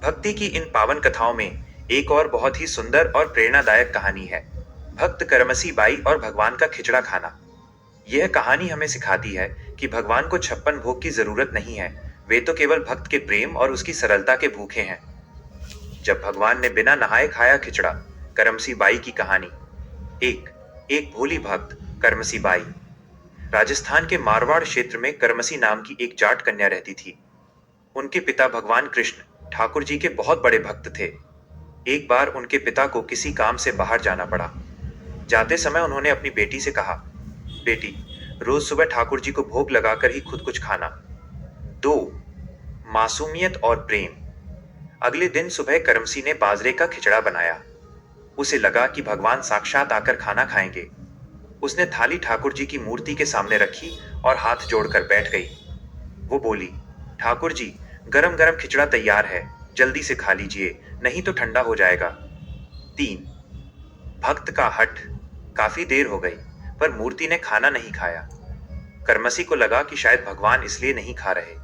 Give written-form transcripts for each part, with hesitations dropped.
भक्ति की इन पावन कथाओं में एक और बहुत ही सुंदर और प्रेरणादायक कहानी है। भक्त करमसी बाई और भगवान का खिचड़ा खाना। यह कहानी हमें सिखाती है कि भगवान को 56 भोग की जरूरत नहीं है। वे तो केवल भक्त के प्रेम और उसकी सरलता के भूखे हैं। जब भगवान ने बिना नहाए खाया खिचड़ा। करमसी बाई की कहानी। एक एक भोली भक्त करमसी बाई। राजस्थान के मारवाड़ क्षेत्र में करमसी नाम की एक जाट कन्या रहती थी। उनके पिता भगवान कृष्ण ठाकुर जी के बहुत बड़े भक्त थे। एक बार उनके पिता को किसी काम से बाहर जाना पड़ा। जाते समय उन्होंने अपनी बेटी से कहा, बेटी, रोज सुबह ठाकुर जी को भोग लगाकर ही खुद कुछ खाना। 2 मासूमियत और प्रेम। अगले दिन सुबह करमसी ने बाजरे का खिचड़ा बनाया। उसे लगा कि भगवान साक्षात आकर खाना खाएंगे। उसने थाली ठाकुर जी की मूर्ति के सामने रखी और हाथ जोड़कर बैठ गई। वो बोली, ठाकुर जी, गरम गरम खिचड़ा तैयार है, जल्दी से खा लीजिए, नहीं तो ठंडा हो जाएगा। 3 भक्त का हठ। काफी देर हो गई, पर मूर्ति ने खाना नहीं खाया। करमसी को लगा कि शायद भगवान इसलिए नहीं खा रहे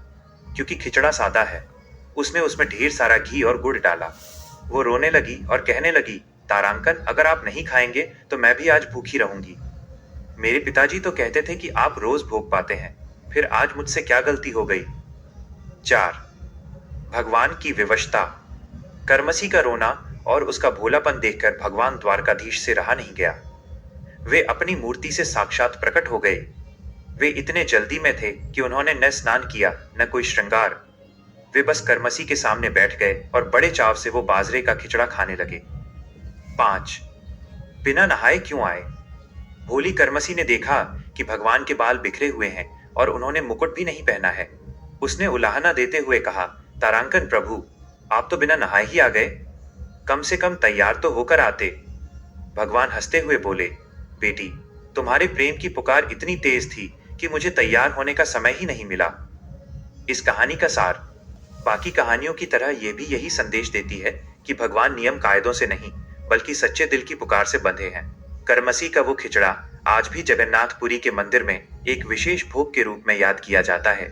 क्योंकि खिचड़ा सादा है। उसने उसमें ढेर सारा घी और गुड़ डाला। वो रोने लगी और कहने लगी, तारांकन, अगर आप नहीं खाएंगे तो मैं भी आज भूखी रहूंगी। मेरे पिताजी तो कहते थे कि आप रोज भोग पाते हैं, फिर आज मुझसे क्या गलती हो गई। 4 भगवान की विवशता। करमसी का रोना और उसका भोलापन देखकर भगवान द्वारकाधीश से रहा नहीं गया। वे अपनी मूर्ति से साक्षात प्रकट हो गए। वे इतने जल्दी में थे कि उन्होंने न स्नान किया न कोई श्रृंगार। वे बस करमसी के सामने बैठ गए और बड़े चाव से वो बाजरे का खिचड़ा खाने लगे। 5 बिना नहाए क्यों आए। भोली करमसी ने देखा कि भगवान के बाल बिखरे हुए हैं और उन्होंने मुकुट भी नहीं पहना है। उसने उलाहना देते हुए कहा, तारांकन प्रभु, आप तो बिना नहाए ही आ गए, कम से कम तैयार तो होकर आते। भगवान हंसते हुए बोले, बेटी, तुम्हारे प्रेम की पुकार इतनी तेज थी कि मुझे तैयार होने का समय ही नहीं मिला। इस कहानी का सार। बाकी कहानियों की तरह यह भी यही संदेश देती है कि भगवान नियम कायदों से नहीं बल्कि सच्चे दिल की पुकार से बंधे हैं। करमसी का वो खिचड़ा आज भी जगन्नाथपुरी के मंदिर में एक विशेष भोग के रूप में याद किया जाता है।